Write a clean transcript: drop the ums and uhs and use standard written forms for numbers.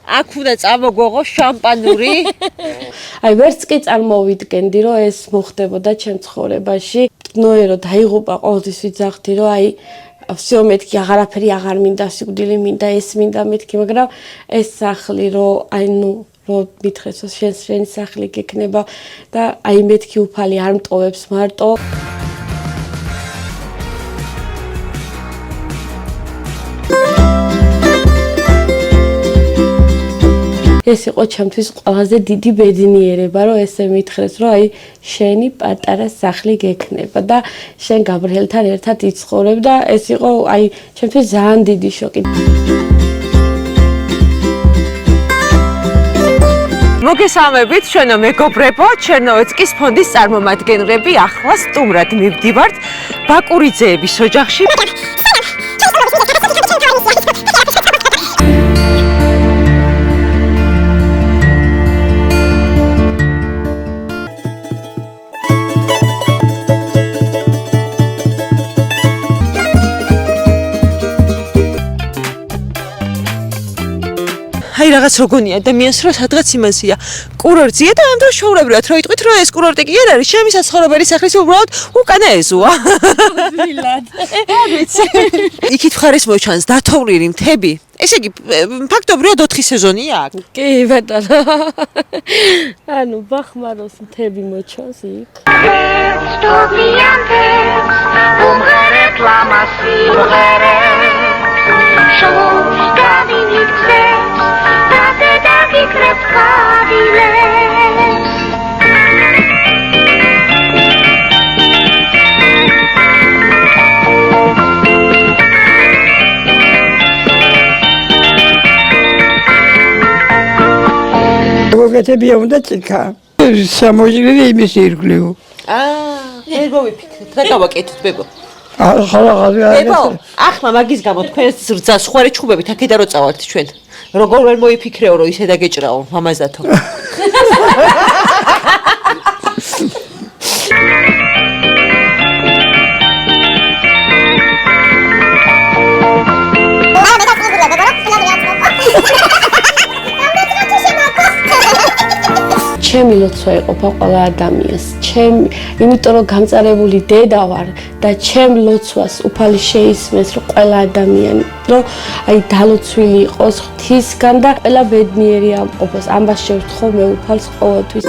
აქ უნდა წამოგვეღო შამპანური. აი ვერც კი წარმოვიდგენდი რომ ეს მოხდებოდა ჩემ ცხოვრებაში. ნოერო დაიღუპა ყოველთვის ვიძახდი რომ აი всё მეთქი აღარაფერი აღარ მინდა სიკვდილი მინდა ეს მინდა მეთქი მაგრამ ეს სახლი რომ აი ნუ რომ მითხრეს რომ შენი სახლი გექნება და აი მეთქი უფალი არ მტოვებს მარტო ეს იყო ჩემთვის ყველაზე დიდი ბედნიერება, რომ ესე მითხრეს, რომ აი შენი პატარა სახლი გექნება და შენ გაბრიელთან ერთად იცხოვრებ და ეს იყო აი ჩემთვის ძალიან დიდი შოკი. მოგესალმებით, ჩვენო მეგობრებო, ჩერნოვეცკის ფონდის წარმომადგენლები, ახლა სტუმრად მივდივართ ბაკურიძეების ოჯახში. აი რაღაც როგორია ადამიანს რომ სადღაც იმასია კურორტია და ამ დროს შოურებრივად რო იტყვით რომ ეს კურორტი კი არ არის ჩემი საცხოვრებელი სახლის უბრალოდ უკანა ეზოა ვილად ვიცი იქით ხარ ეს მოჩანს დათოვლილი მთები ესე იგი ფაქტობრივად 4 სეზონია აქ კი ბატონო ანუ ბახმაროს მთები მოჩანს იქ უმღერეთ ლამასი უმღერეთ შოს გავინიქცეთ და გიქრებთ ხადილებს მოგეთებია უნდა წიქა სამოჟირი იმის ირგლიო ერგო ვიფიქრეთ რა გავაკეთოთ ბებო ახლა ახლა მაგის გამო თქვენს რძას ხوارე ჩხუბებით აქედა რო წავალთ ჩვენ როგორ ვერ მოიფიქრეო რომ ისე დაგეჭრაო მამაზათო ჩემი ლოცვა იყოფა ყველა ადამიანს. იმიტომ რომ გამწარებული დედა ვარ და ჩემ ლოცვას უფალი შეისმეს რომ ყველა ადამიანი რომ აი დალოცვილი იყოს ღვთისგან და ყველა ბედნიერი ამყოფოს. ამას შევთხოვ მე უფალს ყოველთვის.